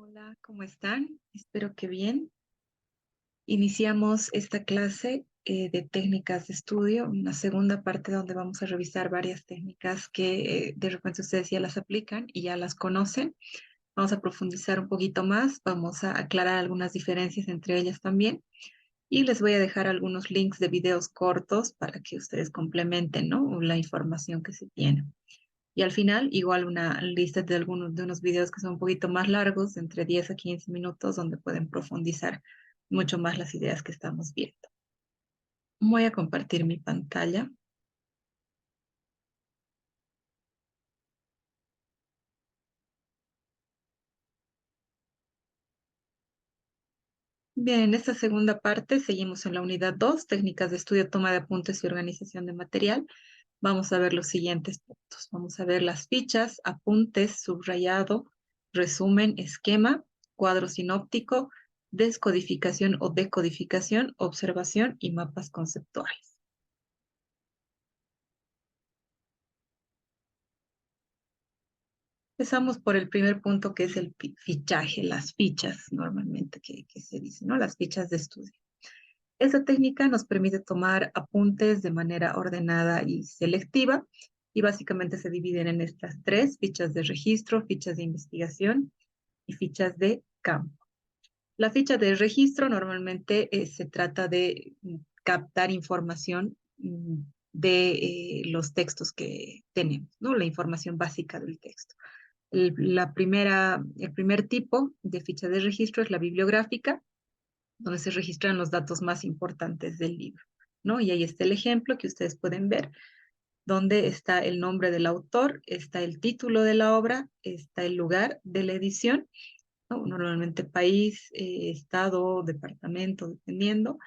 Hola, ¿cómo están? Espero que bien. Iniciamos esta clase de técnicas de estudio, una segunda parte donde vamos a revisar varias técnicas que de repente ustedes ya las aplican y ya las conocen. Vamos a profundizar un poquito más, vamos a aclarar algunas diferencias entre ellas también y les voy a dejar algunos links de videos cortos para que ustedes complementen, ¿no? La información que se tiene. Y al final, igual una lista de algunos de unos videos que son un poquito más largos, entre 10 a 15 minutos, donde pueden profundizar mucho más las ideas que estamos viendo. Voy a compartir mi pantalla. Bien, en esta segunda parte seguimos en la unidad 2, técnicas de estudio, toma de apuntes y organización de material. Vamos a ver los siguientes puntos. Vamos a ver las fichas, apuntes, subrayado, resumen, esquema, cuadro sinóptico, descodificación o decodificación, observación y mapas conceptuales. Empezamos por el primer punto que es el fichaje, las fichas normalmente que se dice, ¿no? Las fichas de estudio. Esa técnica nos permite tomar apuntes de manera ordenada y selectiva y básicamente se dividen en estas tres: fichas de registro, fichas de investigación y fichas de campo. La ficha de registro normalmente se trata de captar información de los textos que tenemos, ¿no? La información básica del texto. El primer tipo de ficha de registro es la bibliográfica, donde se registran los datos más importantes del libro, ¿no? Y ahí está el ejemplo que ustedes pueden ver, donde está el nombre del autor, está el título de la obra, está el lugar de la edición, ¿no? Normalmente país, estado, departamento, dependiendo.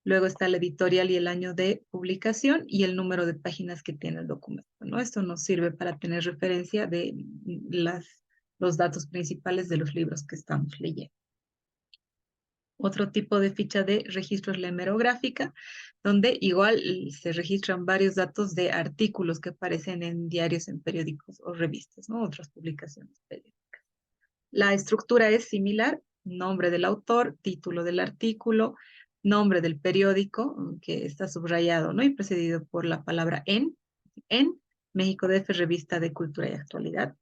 Luego está la editorial y el año de publicación y el número de páginas que tiene el documento, ¿no? Esto nos sirve para tener referencia de los datos principales de los libros que estamos leyendo. Otro tipo de ficha de registro es la hemerográfica, donde igual se registran varios datos de artículos que aparecen en diarios, en periódicos o revistas, ¿no? Otras publicaciones periódicas. La estructura es similar: nombre del autor, título del artículo, nombre del periódico, que está subrayado, ¿no? Y precedido por la palabra en México DF, Revista de Cultura y Actualidad.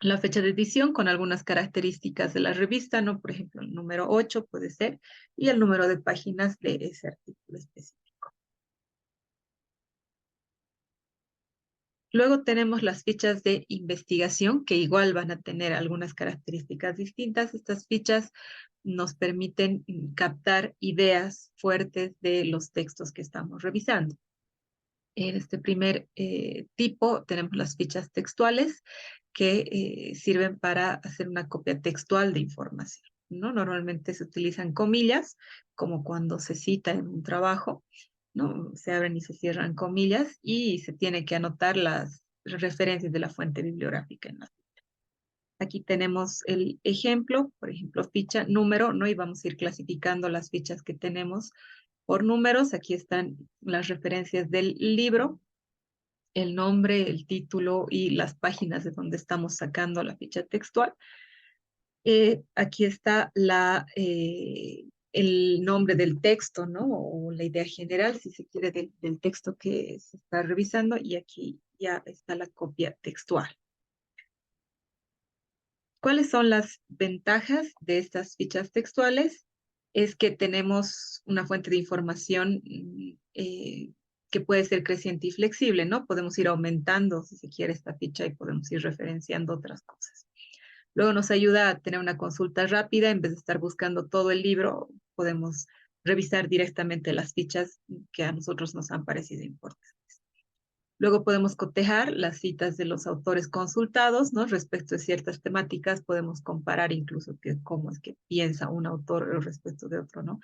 La fecha de edición con algunas características de la revista, ¿no? Por ejemplo, el número 8 puede ser, y el número de páginas de ese artículo específico. Luego tenemos las fichas de investigación, que igual van a tener algunas características distintas. Estas fichas nos permiten captar ideas fuertes de los textos que estamos revisando. En este primer tipo tenemos las fichas textuales que sirven para hacer una copia textual de información, ¿no? Normalmente se utilizan comillas, como cuando se cita en un trabajo, ¿no? Se abren y se cierran comillas y se tiene que anotar las referencias de la fuente bibliográfica en la. Aquí tenemos el ejemplo, por ejemplo, ficha, número, ¿no? Y vamos a ir clasificando las fichas que tenemos por números. Aquí están las referencias del libro, el nombre, el título y las páginas de donde estamos sacando la ficha textual. Aquí está el nombre del texto, ¿no? O la idea general, si se quiere, del texto que se está revisando, y aquí ya está la copia textual. ¿Cuáles son las ventajas de estas fichas textuales? Es que tenemos una fuente de información que puede ser creciente y flexible, ¿no? Podemos ir aumentando, si se quiere, esta ficha y podemos ir referenciando otras cosas. Luego nos ayuda a tener una consulta rápida. En vez de estar buscando todo el libro, podemos revisar directamente las fichas que a nosotros nos han parecido importantes. Luego podemos cotejar las citas de los autores consultados, ¿no? Respecto de ciertas temáticas, podemos comparar incluso cómo es que piensa un autor respecto de otro, ¿no?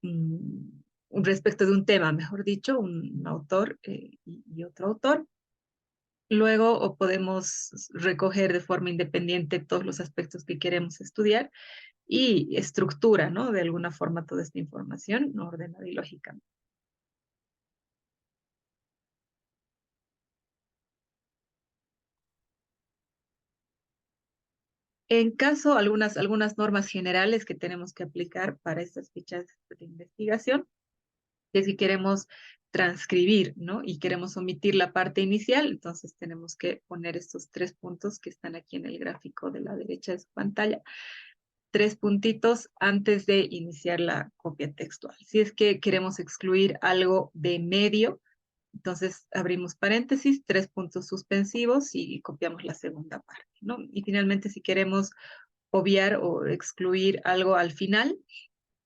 Mm, respecto de un tema, mejor dicho, un autor y otro autor. Luego o podemos recoger de forma independiente todos los aspectos que queremos estudiar y estructura, ¿no? De alguna forma toda esta información ordenada y lógica. En caso, algunas normas generales que tenemos que aplicar para estas fichas de investigación, es si queremos transcribir, ¿no? Y queremos omitir la parte inicial, entonces tenemos que poner estos 3 puntos que están aquí en el gráfico de la derecha de su pantalla, 3 puntitos antes de iniciar la copia textual. Si es que queremos excluir algo de medio, entonces abrimos paréntesis, 3 puntos suspensivos y copiamos la segunda parte, ¿no? Y finalmente, si queremos obviar o excluir algo al final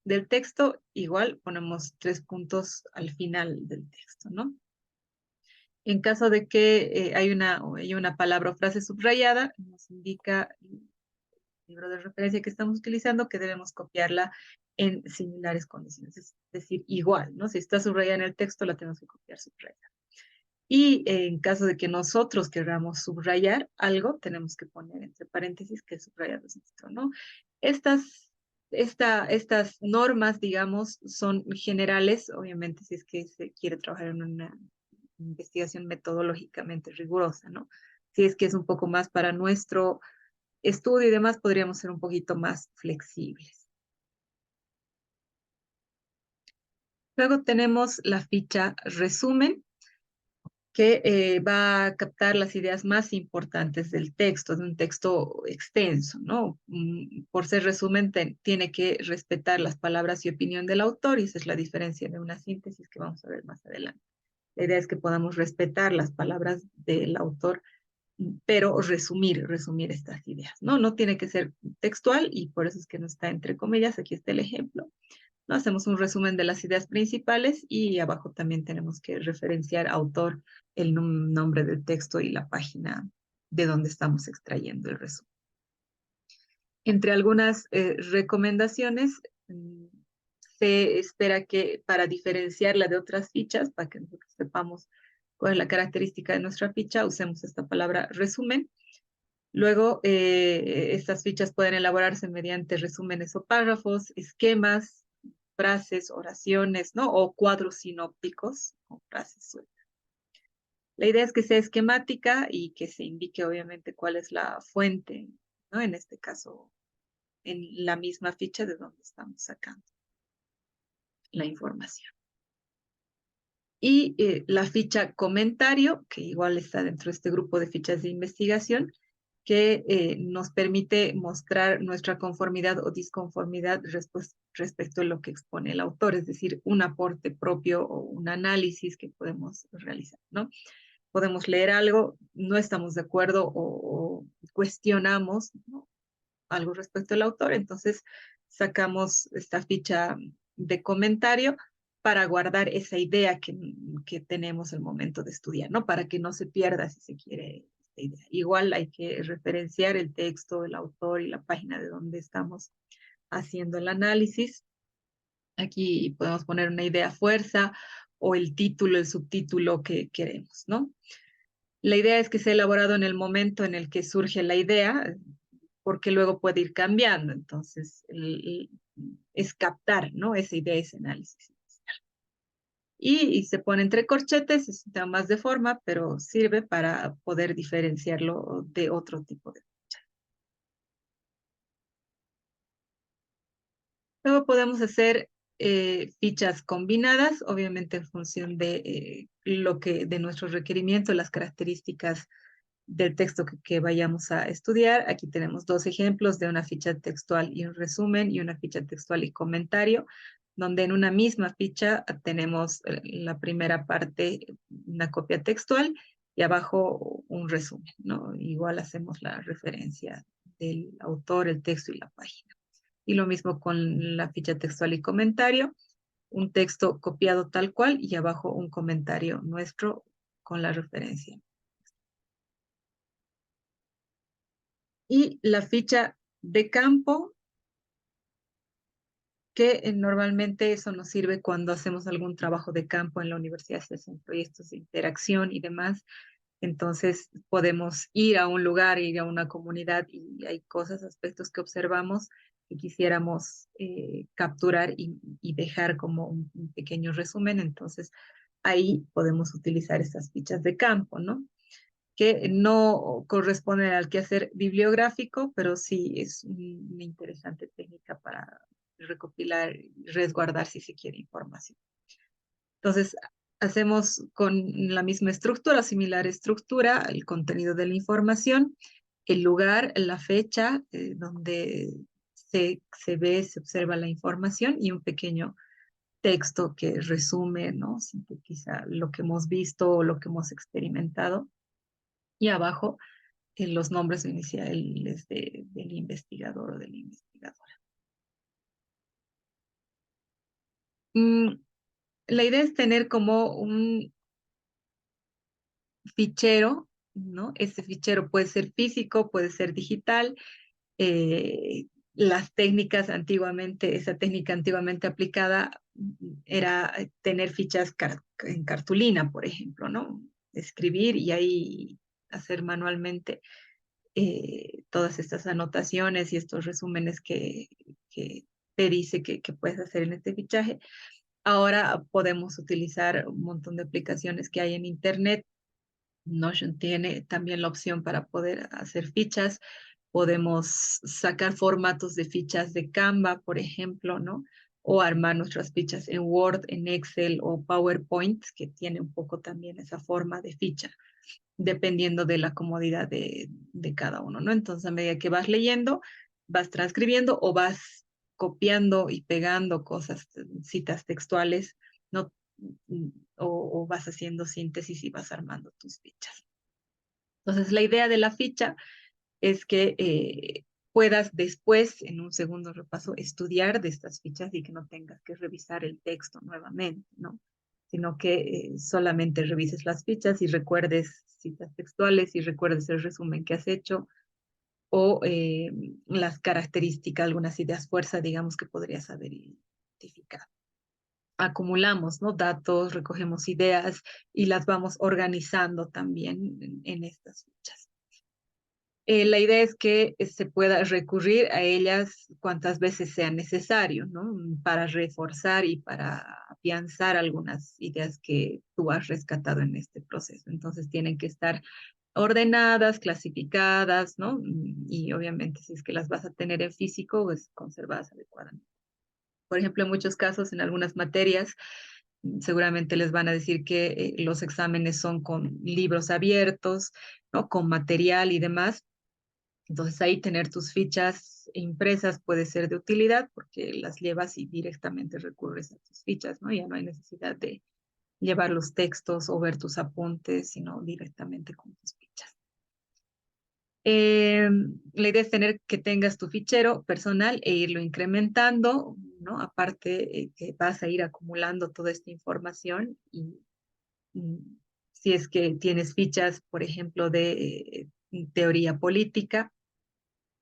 del texto, igual ponemos 3 puntos al final del texto, ¿no? En caso de que hay una palabra o frase subrayada, nos indica el libro de referencia que estamos utilizando que debemos copiarla en similares condiciones, es decir, igual, ¿no? Si está subrayada en el texto, la tenemos que copiar subrayada. Y en caso de que nosotros queramos subrayar algo, tenemos que poner entre paréntesis que el subrayado es nuestro, ¿no? Estas normas, digamos, son generales, obviamente, si es que se quiere trabajar en una investigación metodológicamente rigurosa, ¿no? Si es que es un poco más para nuestro estudio y demás, podríamos ser un poquito más flexibles. Luego tenemos la ficha resumen, que va a captar las ideas más importantes del texto, de un texto extenso, ¿no? Por ser resumen, tiene que respetar las palabras y opinión del autor, y esa es la diferencia de una síntesis que vamos a ver más adelante. La idea es que podamos respetar las palabras del autor, pero resumir estas ideas, ¿no? No tiene que ser textual, y por eso es que no está entre comillas, aquí está el ejemplo. ¿No? Hacemos un resumen de las ideas principales y abajo también tenemos que referenciar autor, el nombre del texto y la página de donde estamos extrayendo el resumen. Entre algunas recomendaciones, se espera que para diferenciarla de otras fichas, para que nosotros sepamos cuál es la característica de nuestra ficha, usemos esta palabra resumen. Luego, estas fichas pueden elaborarse mediante resúmenes o párrafos, esquemas, frases, oraciones, ¿no? O cuadros sinópticos o frases sueltas. La idea es que sea esquemática y que se indique obviamente cuál es la fuente, ¿no? En este caso, en la misma ficha de donde estamos sacando la información. Y la ficha comentario, que igual está dentro de este grupo de fichas de investigación, que nos permite mostrar nuestra conformidad o disconformidad respecto a lo que expone el autor, es decir, un aporte propio o un análisis que podemos realizar, ¿no? Podemos leer algo, no estamos de acuerdo o cuestionamos, ¿no?, algo respecto al autor, entonces sacamos esta ficha de comentario para guardar esa idea que tenemos al momento de estudiar, ¿no? Para que no se pierda, si se quiere, esta idea. Igual hay que referenciar el texto, el autor y la página de donde estamos haciendo el análisis. Aquí podemos poner una idea fuerza o el título, el subtítulo que queremos, ¿no? La idea es que sea elaborado en el momento en el que surge la idea, porque luego puede ir cambiando. Entonces, es captar, ¿no?, esa idea, ese análisis. Y se pone entre corchetes, es un tema más de forma, pero sirve para poder diferenciarlo de otro tipo de ficha. Luego podemos hacer fichas combinadas, obviamente en función de de nuestros requerimientos, las características del texto que vayamos a estudiar. Aquí tenemos 2 ejemplos de una ficha textual y un resumen, y una ficha textual y comentario, donde en una misma ficha tenemos la primera parte, una copia textual, y abajo un resumen, ¿no? Igual hacemos la referencia del autor, el texto y la página. Y lo mismo con la ficha textual y comentario, un texto copiado tal cual y abajo un comentario nuestro con la referencia. Y la ficha de campo, que normalmente eso nos sirve cuando hacemos algún trabajo de campo en la universidad, se hacen proyectos de interacción y demás. Entonces podemos ir a un lugar, ir a una comunidad, y hay cosas, aspectos que observamos que quisiéramos capturar y dejar como un pequeño resumen. Entonces ahí podemos utilizar estas fichas de campo, ¿no? que no corresponde al quehacer bibliográfico, pero sí es una interesante técnica para recopilar y resguardar si se quiere información. Entonces, hacemos con la misma estructura, similar estructura, el contenido de la información, el lugar, la fecha donde se ve, se observa la información y un pequeño texto que resume, ¿no? Sintetiza lo que hemos visto o lo que hemos experimentado. Y abajo, los nombres iniciales del investigador o de la investigadora. Mm, la idea es tener como un fichero, ¿no? Ese fichero puede ser físico, puede ser digital. Las técnicas antiguamente, esa técnica antiguamente aplicada era tener fichas en cartulina, por ejemplo, ¿no? Escribir y ahí hacer manualmente todas estas anotaciones y estos resúmenes que te dice que puedes hacer en este fichaje. Ahora podemos utilizar un montón de aplicaciones que hay en Internet. Notion tiene también la opción para poder hacer fichas. Podemos sacar formatos de fichas de Canva, por ejemplo, ¿no? O armar nuestras fichas en Word, en Excel o PowerPoint, que tiene un poco también esa forma de ficha, dependiendo de la comodidad de cada uno, ¿no? Entonces, a medida que vas leyendo, vas transcribiendo o vas copiando y pegando cosas, citas textuales, ¿no? O vas haciendo síntesis y vas armando tus fichas. Entonces, la idea de la ficha es que puedas después, en un segundo repaso, estudiar de estas fichas y que no tengas que revisar el texto nuevamente, ¿no? Sino que solamente revises las fichas y recuerdes citas textuales y recuerdes el resumen que has hecho o las características, algunas ideas fuerza, digamos, que podrías haber identificado. Acumulamos, ¿no? Datos, recogemos ideas y las vamos organizando también en estas fichas. La idea es que se pueda recurrir a ellas cuantas veces sea necesario, ¿no? Para reforzar y para afianzar algunas ideas que tú has rescatado en este proceso. Entonces tienen que estar ordenadas, clasificadas, ¿no? Y obviamente si es que las vas a tener en físico, pues conservadas adecuadamente. Por ejemplo, en muchos casos, en algunas materias, seguramente les van a decir que los exámenes son con libros abiertos, ¿no? Con material y demás. Entonces ahí tener tus fichas impresas puede ser de utilidad porque las llevas y directamente recurres a tus fichas, ¿no? Ya no hay necesidad de llevar los textos o ver tus apuntes, sino directamente con tus fichas. La idea es tener que tengas tu fichero personal e irlo incrementando, ¿no? Aparte que vas a ir acumulando toda esta información y si es que tienes fichas, por ejemplo, de teoría política,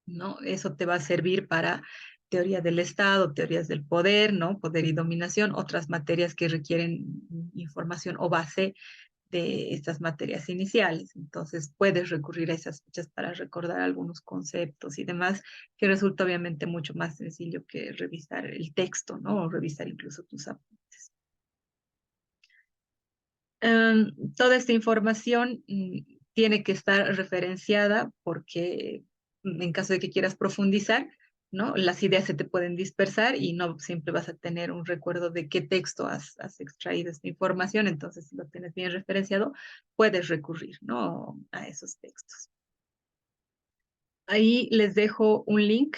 ¿no? Eso te va a servir para teoría del Estado, teorías del poder, ¿no? Poder y dominación, otras materias que requieren información o base de estas materias iniciales. Entonces, puedes recurrir a esas fechas para recordar algunos conceptos y demás, que resulta obviamente mucho más sencillo que revisar el texto, ¿no? O revisar incluso tus apuntes. Toda esta información tiene que estar referenciada porque en caso de que quieras profundizar, ¿no? Las ideas se te pueden dispersar y no siempre vas a tener un recuerdo de qué texto has extraído esta información. Entonces, si lo tienes bien referenciado, puedes recurrir, ¿no? A esos textos. Ahí les dejo un link.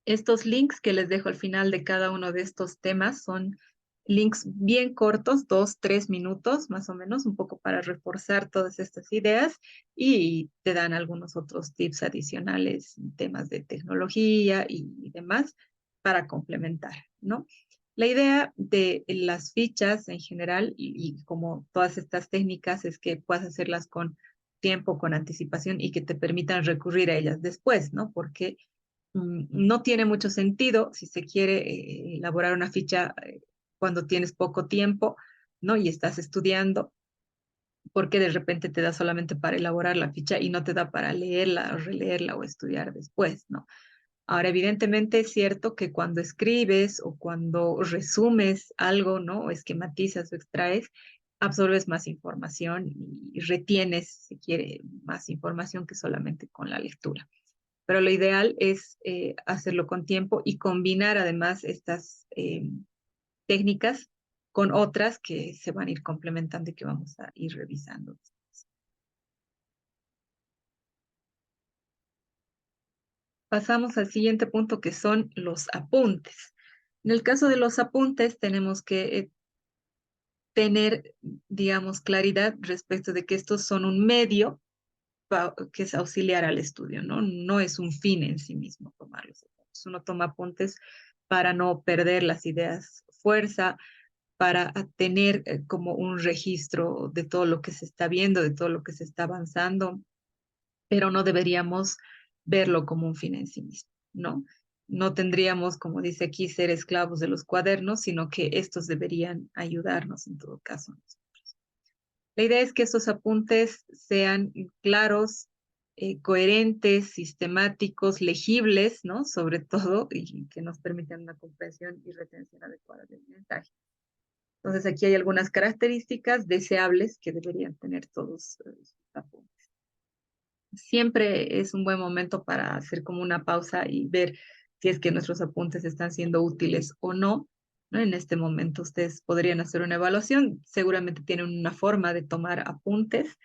Estos links que les dejo al final de cada uno de estos temas son links bien cortos, 2, 3 minutos más o menos, un poco para reforzar todas estas ideas y te dan algunos otros tips adicionales, temas de tecnología y demás para complementar, ¿no? La idea de las fichas en general y como todas estas técnicas es que puedas hacerlas con tiempo, con anticipación y que te permitan recurrir a ellas después, ¿no? Porque no tiene mucho sentido si se quiere elaborar una ficha cuando tienes poco tiempo, ¿no? Y estás estudiando, porque de repente te da solamente para elaborar la ficha y no te da para leerla o releerla o estudiar después, ¿no? Ahora, evidentemente es cierto que cuando escribes o cuando resumes algo, ¿no? O esquematizas o extraes, absorbes más información y retienes, si quiere, más información que solamente con la lectura. Pero lo ideal es hacerlo con tiempo y combinar además estas técnicas con otras que se van a ir complementando y que vamos a ir revisando. Pasamos al siguiente punto que son los apuntes. En el caso de los apuntes tenemos que tener, digamos, claridad respecto de que estos son un medio que es auxiliar al estudio, ¿no? No es un fin en sí mismo tomarlos. Uno toma apuntes para no perder las ideas fuerza, para tener como un registro de todo lo que se está viendo, de todo lo que se está avanzando, pero no deberíamos verlo como un fin en sí mismo, ¿no? No tendríamos, como dice aquí, ser esclavos de los cuadernos, sino que estos deberían ayudarnos en todo caso. La idea es que estos apuntes sean claros, coherentes, sistemáticos, legibles, ¿no? Sobre todo, y que nos permitan una comprensión y retención adecuada del mensaje. Entonces, aquí hay algunas características deseables que deberían tener todos sus apuntes. Siempre es un buen momento para hacer como una pausa y ver si es que nuestros apuntes están siendo útiles o no, ¿no? En este momento ustedes podrían hacer una evaluación, seguramente tienen una forma de tomar apuntes,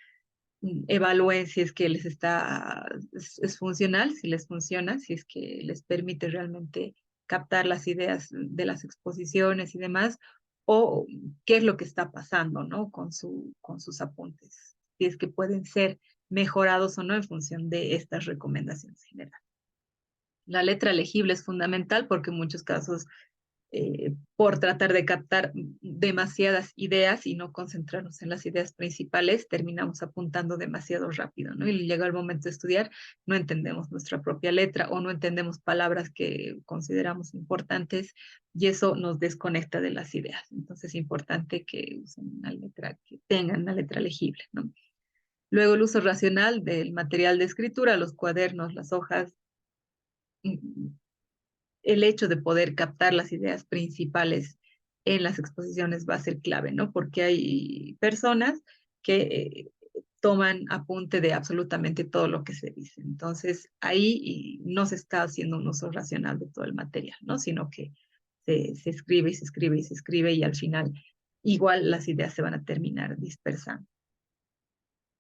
evalúen si es que les está, es funcional, si les funciona, si es que les permite realmente captar las ideas de las exposiciones y demás, o qué es lo que está pasando, ¿no? Con sus apuntes, si es que pueden ser mejorados o no en función de estas recomendaciones generales. La letra legible es fundamental porque en muchos casos por tratar de captar demasiadas ideas y no concentrarnos en las ideas principales, terminamos apuntando demasiado rápido, ¿no? Y llega el momento de estudiar, no entendemos nuestra propia letra o no entendemos palabras que consideramos importantes y eso nos desconecta de las ideas. Entonces es importante que usen una letra, que tengan una letra legible, ¿no? Luego el uso racional del material de escritura, los cuadernos, las hojas, el hecho de poder captar las ideas principales en las exposiciones va a ser clave, ¿no? Porque hay personas que toman apunte de absolutamente todo lo que se dice. Entonces, ahí no se está haciendo un uso racional de todo el material, ¿no? Sino que se escribe y se escribe y se escribe y al final igual las ideas se van a terminar dispersando.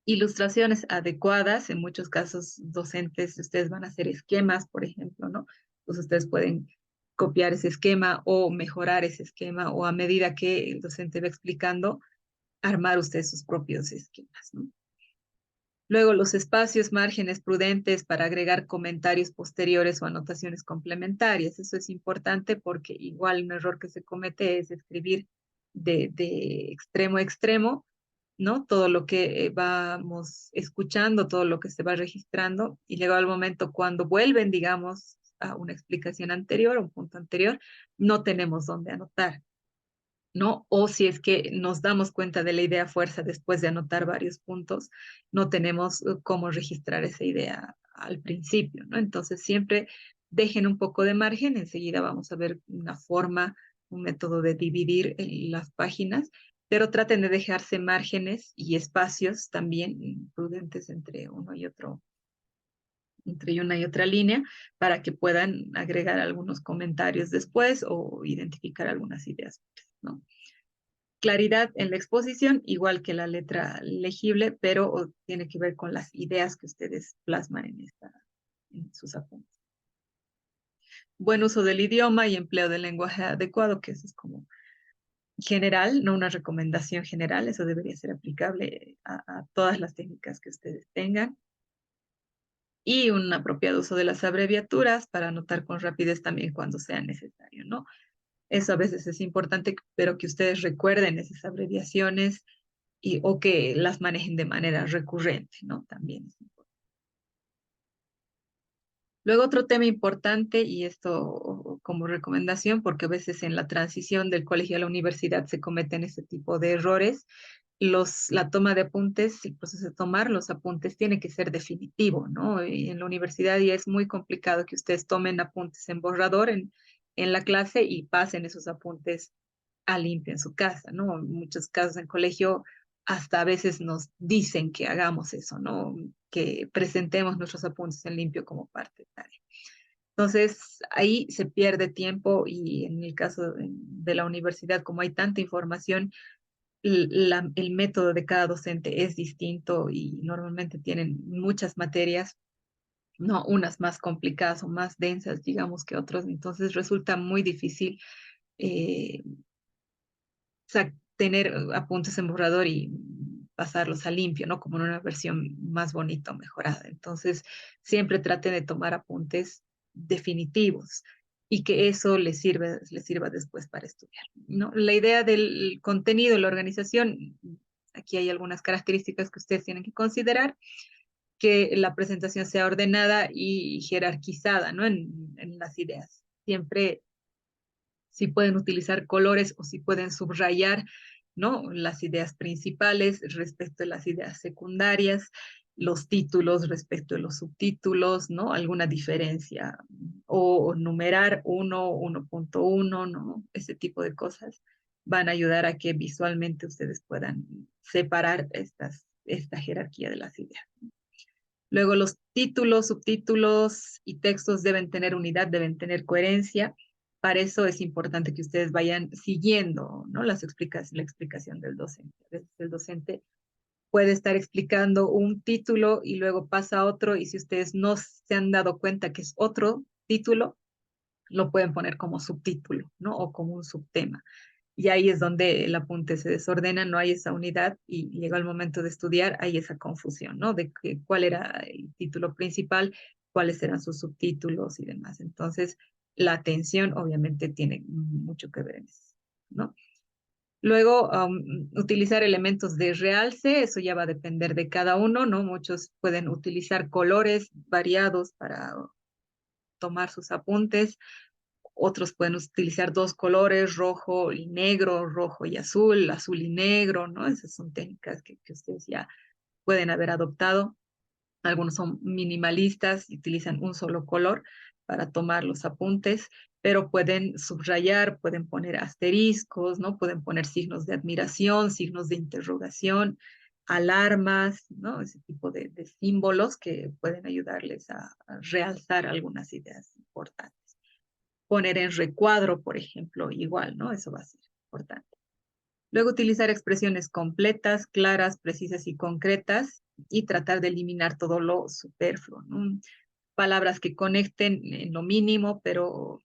Ilustraciones adecuadas, en muchos casos docentes, ustedes van a hacer esquemas, por ejemplo, ¿no? Entonces ustedes pueden copiar ese esquema o mejorar ese esquema o a medida que el docente va explicando, armar ustedes sus propios esquemas, ¿no? Luego, los espacios, márgenes prudentes para agregar comentarios posteriores o anotaciones complementarias. Eso es importante porque igual un error que se comete es escribir de extremo a extremo, ¿no? Todo lo que vamos escuchando, todo lo que se va registrando, y llegado el momento cuando vuelven, digamos, a una explicación anterior, a un punto anterior, no tenemos dónde anotar, ¿no? O si es que nos damos cuenta de la idea fuerza después de anotar varios puntos, no tenemos cómo registrar esa idea al principio, ¿no? Entonces siempre dejen un poco de margen, enseguida vamos a ver una forma, un método de dividir las páginas, pero traten de dejarse márgenes y espacios también prudentes entre uno y otro, entre una y otra línea, para que puedan agregar algunos comentarios después o identificar algunas ideas, ¿no? Claridad en la exposición, igual que la letra legible, pero tiene que ver con las ideas que ustedes plasman en sus apuntes. Buen uso del idioma y empleo del lenguaje adecuado, que eso es como general, no una recomendación general, eso debería ser aplicable a todas las técnicas que ustedes tengan. Y un apropiado uso de las abreviaturas para anotar con rapidez también cuando sea necesario, ¿no? Eso a veces es importante, pero que ustedes recuerden esas abreviaciones o que las manejen de manera recurrente, ¿no? También es importante. Luego otro tema importante, y esto como recomendación, porque a veces en la transición del colegio a la universidad se cometen ese tipo de errores, la toma de apuntes, el proceso de tomar los apuntes tiene que ser definitivo, ¿no? Y en la universidad ya es muy complicado que ustedes tomen apuntes en borrador en la clase y pasen esos apuntes a limpio en su casa, ¿no? En muchos casos en colegio hasta a veces nos dicen que hagamos eso, ¿no? Que presentemos nuestros apuntes en limpio como parte de tarea. Entonces, ahí se pierde tiempo y en el caso de la universidad, como hay tanta información, el método de cada docente es distinto y normalmente tienen muchas materias, no unas más complicadas o más densas, digamos, que otros. Entonces, resulta muy difícil eh, tener apuntes en borrador y pasarlos a limpio, ¿no? Como en una versión más bonita o mejorada. Entonces, siempre trate de tomar apuntes definitivos y que eso les sirva después para estudiar, ¿no? La idea del contenido, la organización, aquí hay algunas características que ustedes tienen que considerar, que la presentación sea ordenada y jerarquizada, ¿no? En las ideas. Siempre si pueden utilizar colores o si pueden subrayar, ¿no? Las ideas principales respecto a las ideas secundarias, los títulos respecto a los subtítulos, ¿no? Alguna diferencia o numerar 1.1, ¿no? Ese tipo de cosas van a ayudar a que visualmente ustedes puedan separar esta jerarquía de las ideas. Luego los títulos, subtítulos y textos deben tener unidad, deben tener coherencia. Para eso es importante que ustedes vayan siguiendo, ¿no? La explicación del docente. A veces el docente puede estar explicando un título y luego pasa a otro y si ustedes no se han dado cuenta que es otro título, lo pueden poner como subtítulo, ¿no? O como un subtema. Y ahí es donde el apunte se desordena, no hay esa unidad y llega el momento de estudiar, hay esa confusión, ¿no? De que, cuál era el título principal, cuáles eran sus subtítulos y demás. Entonces, la atención obviamente tiene mucho que ver en eso, ¿no? Luego, utilizar elementos de realce, eso ya va a depender de cada uno, ¿no? Muchos pueden utilizar colores variados para tomar sus apuntes, otros pueden utilizar dos colores, rojo y negro, rojo y azul, azul y negro, ¿no? Esas son técnicas que ustedes ya pueden haber adoptado. Algunos son minimalistas y utilizan un solo color para tomar los apuntes, pero pueden subrayar, pueden poner asteriscos, ¿no? Pueden poner signos de admiración, signos de interrogación, alarmas, ¿no? Ese tipo de símbolos que pueden ayudarles a realzar algunas ideas importantes. Poner en recuadro, por ejemplo, igual, ¿no? Eso va a ser importante. Luego utilizar expresiones completas, claras, precisas y concretas y tratar de eliminar todo lo superfluo, ¿no? Palabras que conecten en lo mínimo, pero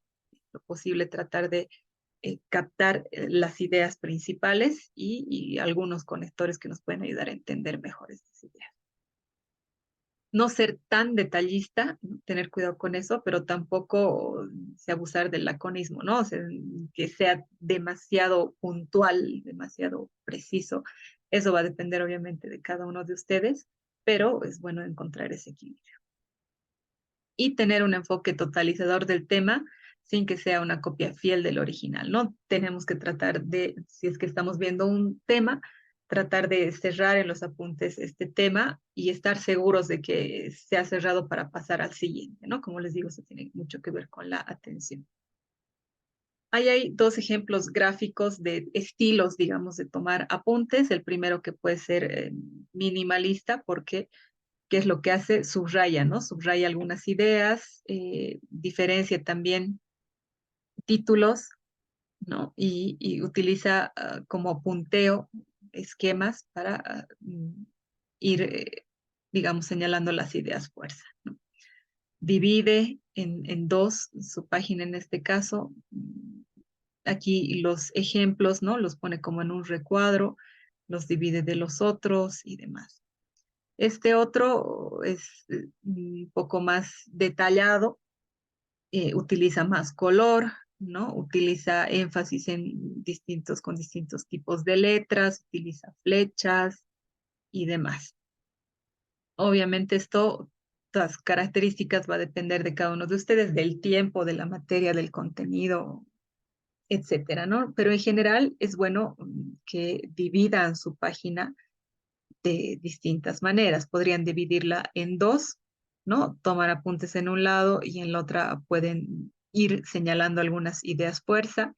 lo posible tratar de captar las ideas principales y algunos conectores que nos pueden ayudar a entender mejor estas ideas. No ser tan detallista, ¿no? Tener cuidado con eso, pero tampoco se abusar del laconismo, ¿no? O sea, que sea demasiado puntual, demasiado preciso. Eso va a depender obviamente de cada uno de ustedes, pero es bueno encontrar ese equilibrio. Y tener un enfoque totalizador del tema sin que sea una copia fiel del original, ¿no? Tenemos que tratar de, si es que estamos viendo un tema, tratar de cerrar en los apuntes este tema y estar seguros de que se ha cerrado para pasar al siguiente, ¿no? Como les digo, eso tiene mucho que ver con la atención. Ahí hay dos ejemplos gráficos de estilos, digamos, de tomar apuntes. El primero que puede ser minimalista, porque ¿qué es lo que hace? Subraya, ¿no? Subraya algunas ideas, diferencia también títulos, ¿no? Y utiliza como punteo esquemas para ir, digamos, señalando las ideas fuerza, ¿no? Divide en dos su página en este caso. Aquí los ejemplos, ¿no? Los pone como en un recuadro, los divide de los otros y demás. Este otro es un poco más detallado, utiliza más color, ¿no? Utiliza énfasis con distintos tipos de letras, utiliza flechas y demás. Obviamente estas características va a depender de cada uno de ustedes, del tiempo, de la materia, del contenido, etcétera, ¿no? Pero en general es bueno que dividan su página de distintas maneras. Podrían dividirla en dos, ¿no? Tomar apuntes en un lado y en la otra pueden ir señalando algunas ideas fuerza,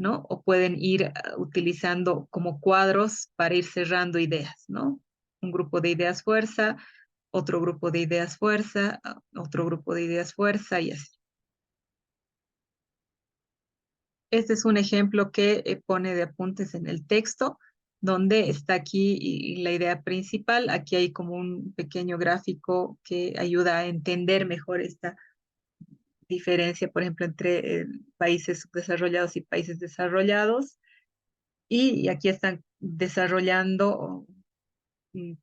¿no? O pueden ir utilizando como cuadros para ir cerrando ideas, ¿no? Un grupo de ideas fuerza, otro grupo de ideas fuerza, otro grupo de ideas fuerza y así. Este es un ejemplo que pone de apuntes en el texto, donde está aquí y la idea principal. Aquí hay como un pequeño gráfico que ayuda a entender mejor esta diferencia, por ejemplo, entre países subdesarrollados y países desarrollados. Y aquí están desarrollando, mm,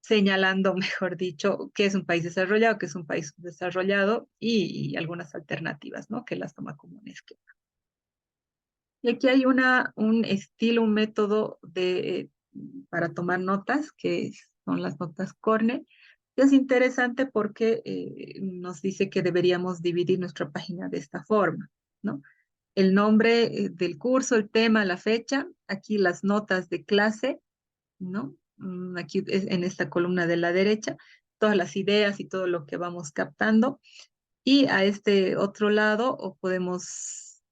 señalando, mejor dicho, qué es un país desarrollado, qué es un país subdesarrollado y algunas alternativas, ¿no? Que las toma como un esquema. Y aquí hay un estilo, un método para tomar notas, que son las notas Corne. Es interesante porque nos dice que deberíamos dividir nuestra página de esta forma, ¿no? El nombre del curso, el tema, la fecha, aquí las notas de clase, ¿no? Aquí en esta columna de la derecha, todas las ideas y todo lo que vamos captando. Y a este otro lado o podemos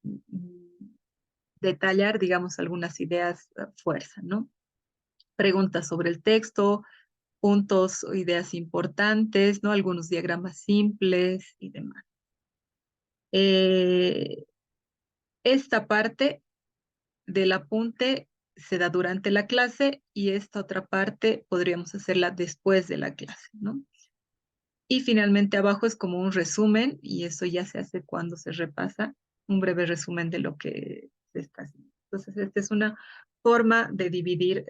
detallar, digamos, algunas ideas fuerza, ¿no? Preguntas sobre el texto, puntos o ideas importantes, ¿no? Algunos diagramas simples y demás. Eh, esta parte del apunte se da durante la clase y esta otra parte podríamos hacerla después de la clase, ¿no? Y finalmente abajo es como un resumen y eso ya se hace cuando se repasa un breve resumen de lo que se está haciendo. Entonces, esta es una forma de dividir,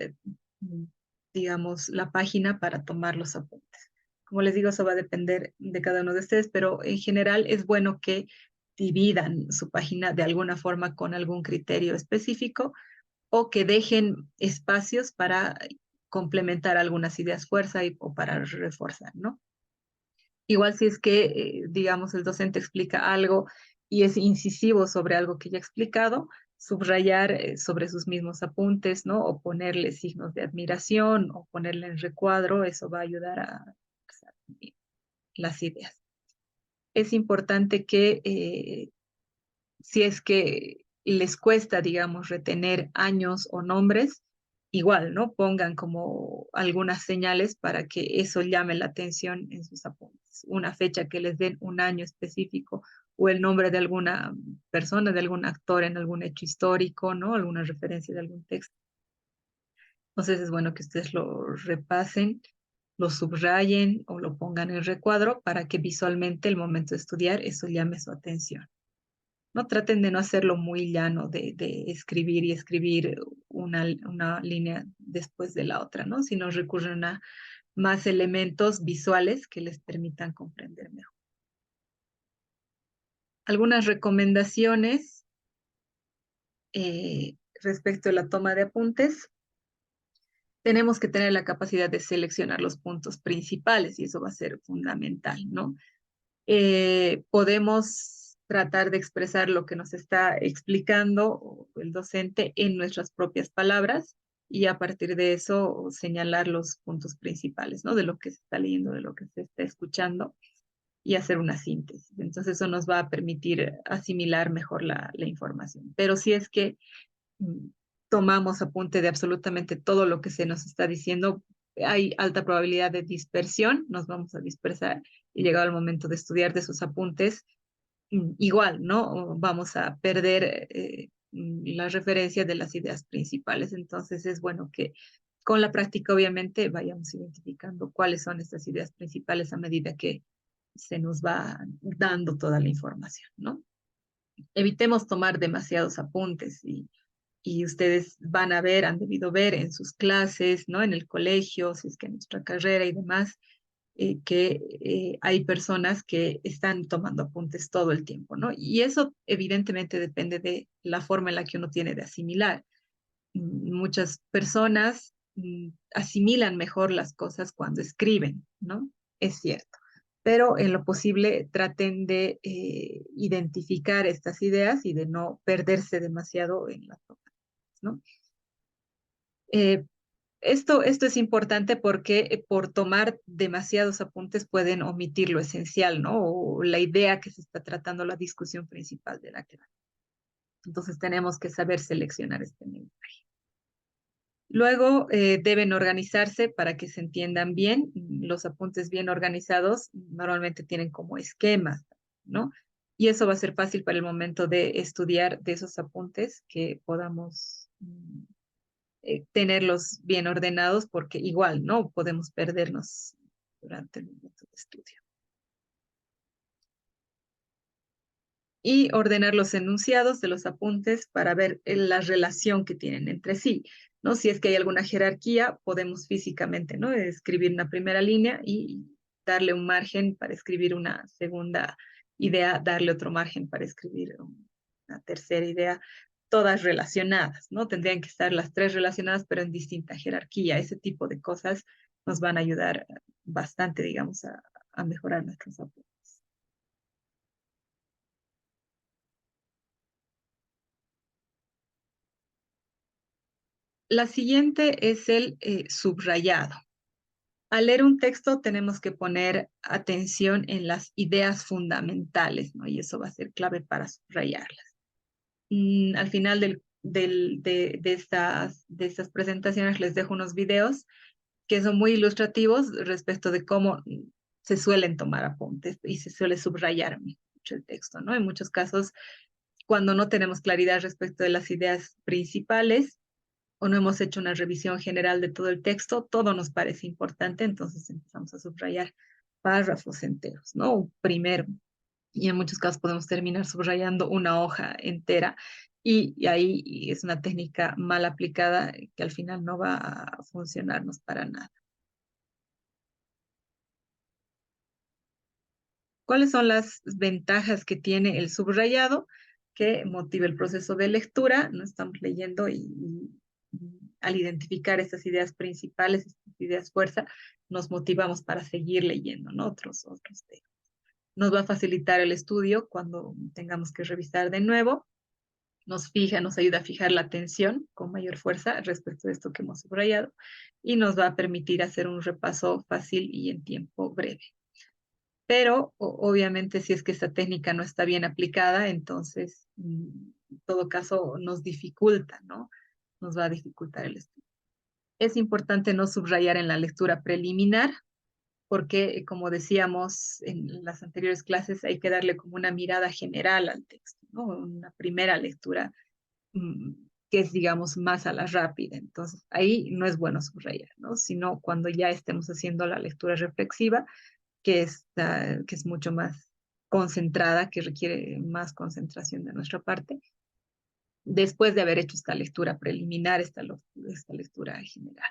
digamos, la página para tomar los apuntes. Como les digo, eso va a depender de cada uno de ustedes, pero en general es bueno que dividan su página de alguna forma con algún criterio específico o que dejen espacios para complementar algunas ideas fuerza o para reforzar, ¿no? Igual si es que, digamos, el docente explica algo y es incisivo sobre algo que ya ha explicado, subrayar sobre sus mismos apuntes, ¿no? O ponerle signos de admiración o ponerle en recuadro, eso va a ayudar a fixar las ideas. Es importante que si es que les cuesta, digamos, retener años o nombres, igual, ¿no? Pongan como algunas señales para que eso llame la atención en sus apuntes. Una fecha que les den un año específico o el nombre de alguna persona, de algún actor en algún hecho histórico, ¿no? Alguna referencia de algún texto. Entonces es bueno que ustedes lo repasen, lo subrayen o lo pongan en recuadro para que visualmente el momento de estudiar eso llame su atención. No traten de no hacerlo muy llano, de escribir y escribir una línea después de la otra, ¿no? Sino recurren a más elementos visuales que les permitan comprender mejor. Algunas recomendaciones respecto a la toma de apuntes. Tenemos que tener la capacidad de seleccionar los puntos principales y eso va a ser fundamental, ¿no? Podemos tratar de expresar lo que nos está explicando el docente en nuestras propias palabras y a partir de eso señalar los puntos principales, ¿no? De lo que se está leyendo, de lo que se está escuchando y hacer una síntesis. Entonces eso nos va a permitir asimilar mejor la información. Pero si es que mm, tomamos apunte de absolutamente todo lo que se nos está diciendo, hay alta probabilidad de dispersión, nos vamos a dispersar y llegado el momento de estudiar de esos apuntes, igual, ¿no? Vamos a perder la referencia de las ideas principales. Entonces es bueno que con la práctica, obviamente, vayamos identificando cuáles son estas ideas principales a medida que se nos va dando toda la información, ¿no? Evitemos tomar demasiados apuntes y ustedes van a ver, han debido ver en sus clases, ¿no? En el colegio, si es que en nuestra carrera y demás, que hay personas que están tomando apuntes todo el tiempo, ¿no? Y eso evidentemente depende de la forma en la que uno tiene de asimilar. Muchas personas asimilan mejor las cosas cuando escriben, ¿no? Es cierto. Pero en lo posible traten de identificar estas ideas y de no perderse demasiado en las cosas, ¿no? Eh, esto es importante porque por tomar demasiados apuntes pueden omitir lo esencial, ¿no? O la idea que se está tratando, la discusión principal de la clase. Entonces tenemos que saber seleccionar este mensaje. Luego deben organizarse para que se entiendan bien. Los apuntes bien organizados normalmente tienen como esquemas, ¿no? Y eso va a ser fácil para el momento de estudiar de esos apuntes, que podamos tenerlos bien ordenados, porque igual, ¿no? Podemos perdernos durante el momento de estudio. Y ordenar los enunciados de los apuntes para ver la relación que tienen entre sí, ¿no? Si es que hay alguna jerarquía, podemos físicamente, ¿no? Escribir una primera línea y darle un margen para escribir una segunda idea, darle otro margen para escribir una tercera idea, todas relacionadas, ¿no? Tendrían que estar las tres relacionadas, pero en distinta jerarquía. Ese tipo de cosas nos van a ayudar bastante, digamos, a mejorar nuestros apuntes. La siguiente es el subrayado. Al leer un texto tenemos que poner atención en las ideas fundamentales, ¿no? Y eso va a ser clave para subrayarlas. Al final de estas presentaciones les dejo unos videos que son muy ilustrativos respecto de cómo se suelen tomar apuntes y se suele subrayar mucho el texto, ¿no? En muchos casos, cuando no tenemos claridad respecto de las ideas principales, o no hemos hecho una revisión general de todo el texto, todo nos parece importante, entonces empezamos a subrayar párrafos enteros, ¿no? Primero, y en muchos casos podemos terminar subrayando una hoja entera, y ahí es una técnica mal aplicada que al final no va a funcionarnos para nada. ¿Cuáles son las ventajas que tiene el subrayado? Que motiva el proceso de lectura, no estamos leyendo y al identificar estas ideas principales, estas ideas fuerza, nos motivamos para seguir leyendo, ¿no? Otros temas. Nos va a facilitar el estudio cuando tengamos que revisar de nuevo, nos ayuda a fijar la atención con mayor fuerza respecto de esto que hemos subrayado, y nos va a permitir hacer un repaso fácil y en tiempo breve. Pero obviamente si es que esta técnica no está bien aplicada, entonces en todo caso nos dificulta, ¿no? Nos va a dificultar el estudio. Es importante no subrayar en la lectura preliminar, porque como decíamos en las anteriores clases, hay que darle como una mirada general al texto, ¿no? Una primera lectura mm, que es, digamos, más a la rápida. Entonces, ahí no es bueno subrayar, ¿no? Sino cuando ya estemos haciendo la lectura reflexiva, que es mucho más concentrada, que requiere más concentración de nuestra parte, después de haber hecho esta lectura preliminar, esta lectura general.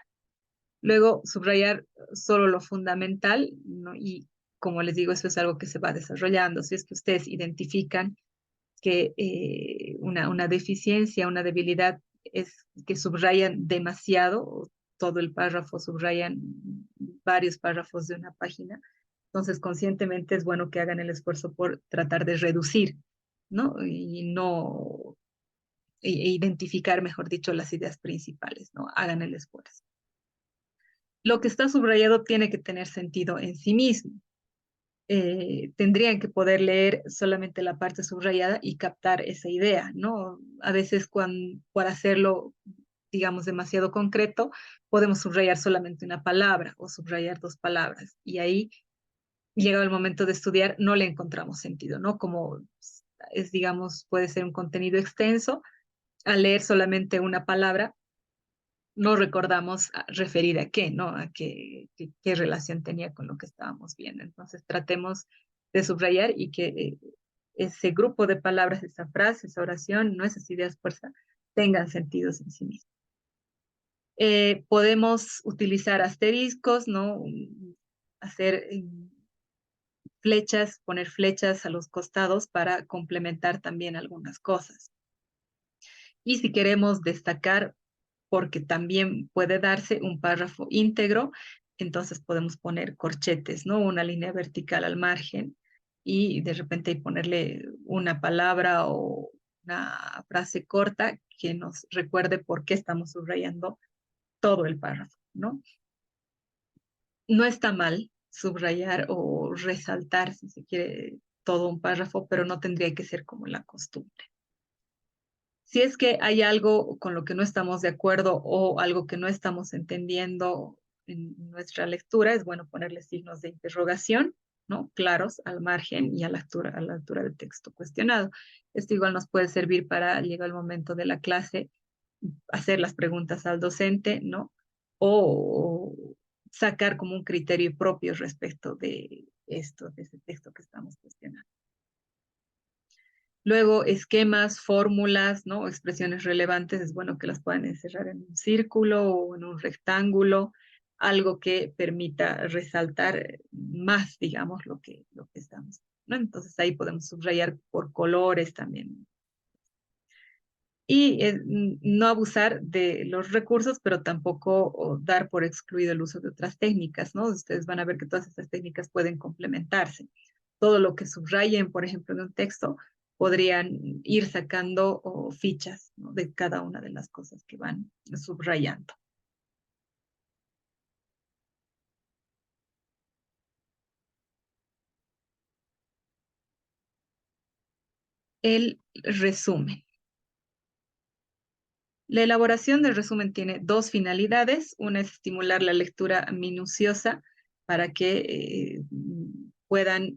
Luego, subrayar solo lo fundamental, ¿no? Y como les digo, eso es algo que se va desarrollando. Si es que ustedes identifican que una deficiencia, una debilidad es que subrayan demasiado, todo el párrafo, subrayan varios párrafos de una página, entonces conscientemente es bueno que hagan el esfuerzo por tratar de reducir, ¿no? Y no identificar, mejor dicho, las ideas principales, ¿no? Hagan el esfuerzo. Lo que está subrayado tiene que tener sentido en sí mismo. Tendrían que poder leer solamente la parte subrayada y captar esa idea, ¿no? A veces para hacerlo, digamos, demasiado concreto, podemos subrayar solamente una palabra o subrayar dos palabras, y ahí, llegado el momento de estudiar, no le encontramos sentido, ¿no? Como es, digamos, puede ser un contenido extenso, al leer solamente una palabra, no recordamos referir a qué, ¿no? A qué relación tenía con lo que estábamos viendo. Entonces, tratemos de subrayar y que ese grupo de palabras, esa frase, esa oración, no esas ideas fuerza, tengan sentidos en sí mismos. Podemos utilizar asteriscos, ¿no? Hacer flechas, poner flechas a los costados para complementar también algunas cosas. Y si queremos destacar, porque también puede darse un párrafo íntegro, entonces podemos poner corchetes, ¿no? Una línea vertical al margen, y de repente ponerle una palabra o una frase corta que nos recuerde por qué estamos subrayando todo el párrafo, ¿no? No está mal subrayar o resaltar, si se quiere, todo un párrafo, pero no tendría que ser como la costumbre. Si es que hay algo con lo que no estamos de acuerdo o algo que no estamos entendiendo en nuestra lectura, es bueno ponerle signos de interrogación, ¿no? Claros al margen y a la altura del texto cuestionado. Esto igual nos puede servir para, llegar el momento de la clase, hacer las preguntas al docente, ¿no? O sacar como un criterio propio respecto de esto, de ese texto que estamos cuestionando. Luego, esquemas, fórmulas, ¿no? Expresiones relevantes, es bueno que las puedan encerrar en un círculo o en un rectángulo, algo que permita resaltar más, digamos, lo que estamos, ¿no? Entonces ahí podemos subrayar por colores también. Y no abusar de los recursos, pero tampoco dar por excluido el uso de otras técnicas, ¿no? Ustedes van a ver que todas estas técnicas pueden complementarse. Todo lo que subrayen, por ejemplo, en un texto, podrían ir sacando fichas, ¿no? De cada una de las cosas que van subrayando. El resumen. La elaboración del resumen tiene dos finalidades. Una es estimular la lectura minuciosa para que puedan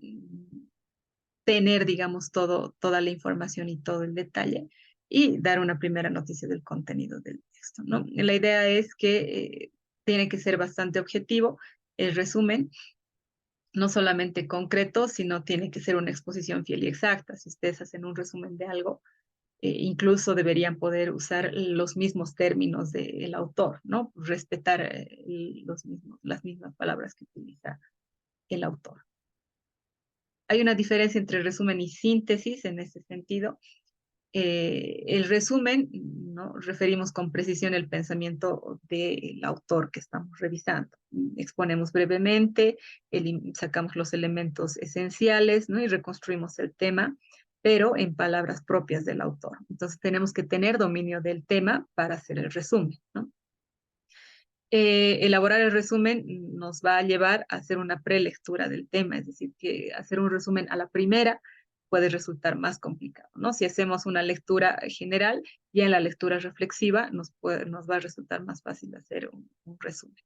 tener, digamos, toda la información y todo el detalle y dar una primera noticia del contenido del texto, ¿no? La idea es que tiene que ser bastante objetivo el resumen, no solamente concreto, sino tiene que ser una exposición fiel y exacta. Si ustedes hacen un resumen de algo, incluso deberían poder usar los mismos términos del autor, ¿no? Respetar las mismas palabras que utiliza el autor. Hay una diferencia entre resumen y síntesis en ese sentido. El resumen, ¿no? Referimos con precisión el pensamiento del autor que estamos revisando. Exponemos brevemente, sacamos los elementos esenciales, ¿no? Y reconstruimos el tema, pero en palabras propias del autor. Entonces tenemos que tener dominio del tema para hacer el resumen, ¿no? Elaborar el resumen nos va a llevar a hacer una prelectura del tema, es decir, que hacer un resumen a la primera puede resultar más complicado, ¿no? Si hacemos una lectura general, ya en la lectura reflexiva nos va a resultar más fácil hacer un resumen.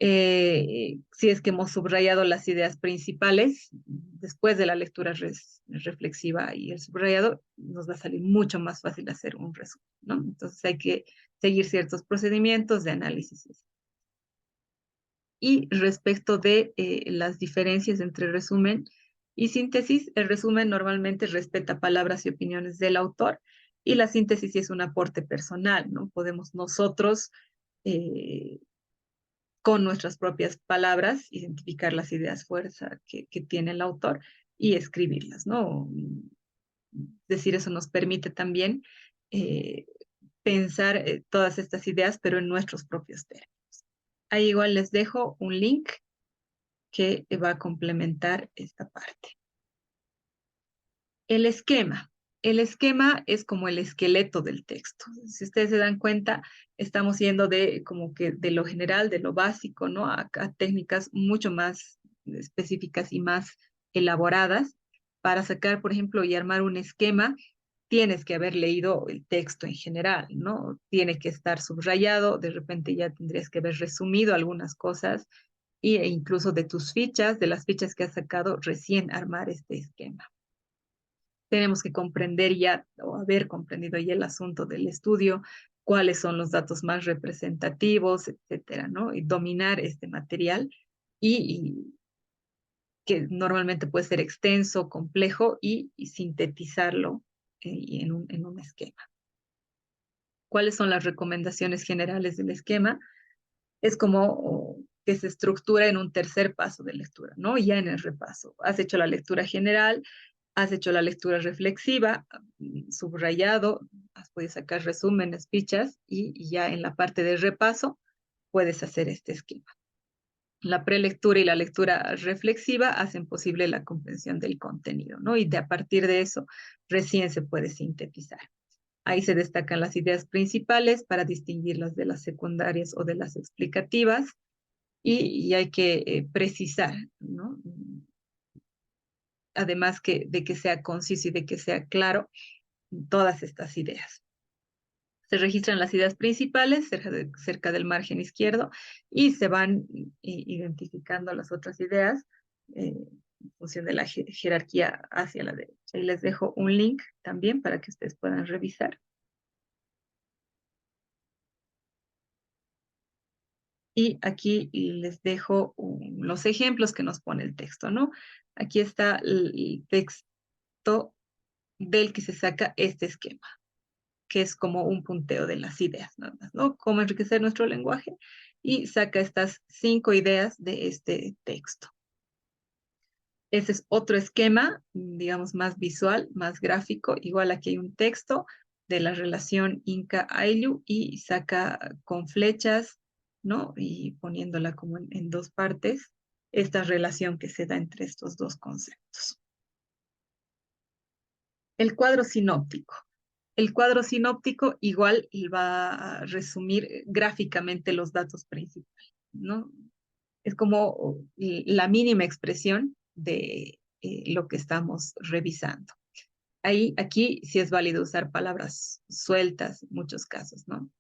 Si es que hemos subrayado las ideas principales, después de la lectura reflexiva y el subrayado, nos va a salir mucho más fácil hacer un resumen, ¿no? Entonces hay que seguir ciertos procedimientos de análisis. Y respecto de las diferencias entre resumen y síntesis, el resumen normalmente respeta palabras y opiniones del autor y la síntesis es un aporte personal, ¿no? Podemos nosotros, eh, con nuestras propias palabras, identificar las ideas fuerza que tiene el autor y escribirlas, ¿no? Es decir, eso nos permite también eh, pensar todas estas ideas, pero en nuestros propios términos. Ahí igual les dejo un link que va a complementar esta parte. El esquema. El esquema es como el esqueleto del texto. Si ustedes se dan cuenta, estamos yendo de como que de lo general, de lo básico, ¿no? A técnicas mucho más específicas y más elaboradas. Para sacar, por ejemplo, y armar un esquema, tienes que haber leído el texto en general, ¿no? Tiene que estar subrayado, de repente ya tendrías que haber resumido algunas cosas e incluso de tus fichas, de las fichas que has sacado, recién armar este esquema. Tenemos que comprender ya o haber comprendido ya el asunto del estudio, cuáles son los datos más representativos, etcétera, ¿no? Y dominar este material y que normalmente puede ser extenso, complejo y sintetizarlo en un esquema. ¿Cuáles son las recomendaciones generales del esquema? Es como que se estructura en un tercer paso de lectura, ¿no? Ya en el repaso. Has hecho la lectura general, has hecho la lectura reflexiva, subrayado, has podido sacar resúmenes, fichas, y ya en la parte de repaso puedes hacer este esquema. La prelectura y la lectura reflexiva hacen posible la comprensión del contenido, ¿no? Y de a partir de eso recién se puede sintetizar. Ahí se destacan las ideas principales para distinguirlas de las secundarias o de las explicativas y hay que precisar, ¿no? Además de que sea conciso y de que sea claro, todas estas ideas. Se registran las ideas principales cerca del margen izquierdo y se van identificando las otras ideas en función de la jerarquía hacia la derecha. Y les dejo un link también para que ustedes puedan revisar. Y aquí les dejo los ejemplos que nos pone el texto, ¿no? Aquí está el texto del que se saca este esquema, que es como un punteo de las ideas, nada más, ¿no? Cómo enriquecer nuestro lenguaje y saca estas 5 ideas de este texto. Ese es otro esquema, digamos, más visual, más gráfico. Igual aquí hay un texto de la relación Inca-Ayllu y saca con flechas, ¿no? Y poniéndola como en 2 partes, esta relación que se da entre estos 2 conceptos. El cuadro sinóptico. El cuadro sinóptico igual va a resumir gráficamente los datos principales, ¿no? Es como la mínima expresión de lo que estamos revisando. Aquí sí es válido usar palabras sueltas en muchos casos, ¿no?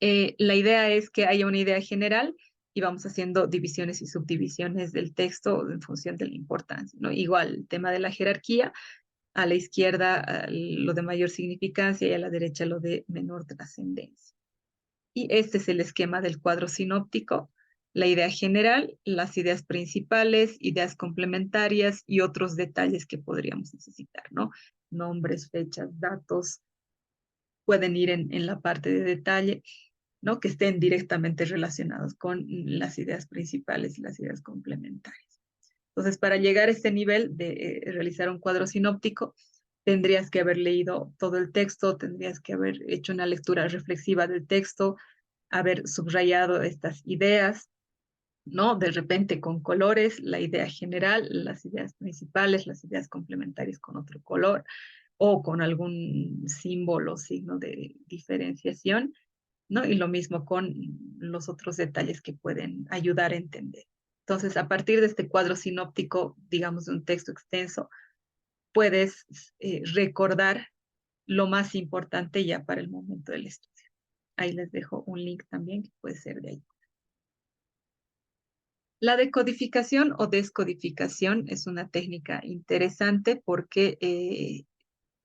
La idea es que haya una idea general y vamos haciendo divisiones y subdivisiones del texto en función de la importancia, ¿no? Igual, el tema de la jerarquía, a la izquierda lo de mayor significancia y a la derecha lo de menor trascendencia. Y este es el esquema del cuadro sinóptico, la idea general, las ideas principales, ideas complementarias y otros detalles que podríamos necesitar, ¿no? Nombres, fechas, datos, pueden ir en la parte de detalle, ¿no? Que estén directamente relacionados con las ideas principales y las ideas complementarias. Entonces, para llegar a este nivel de realizar un cuadro sinóptico, tendrías que haber leído todo el texto, tendrías que haber hecho una lectura reflexiva del texto, haber subrayado estas ideas, ¿no? De repente con colores, la idea general, las ideas principales, las ideas complementarias con otro color o con algún símbolo, signo de diferenciación, ¿no? Y lo mismo con los otros detalles que pueden ayudar a entender. Entonces, a partir de este cuadro sinóptico, digamos, de un texto extenso, puedes recordar lo más importante ya para el momento del estudio. Ahí les dejo un link también que puede ser de ahí. La decodificación o descodificación es una técnica interesante porque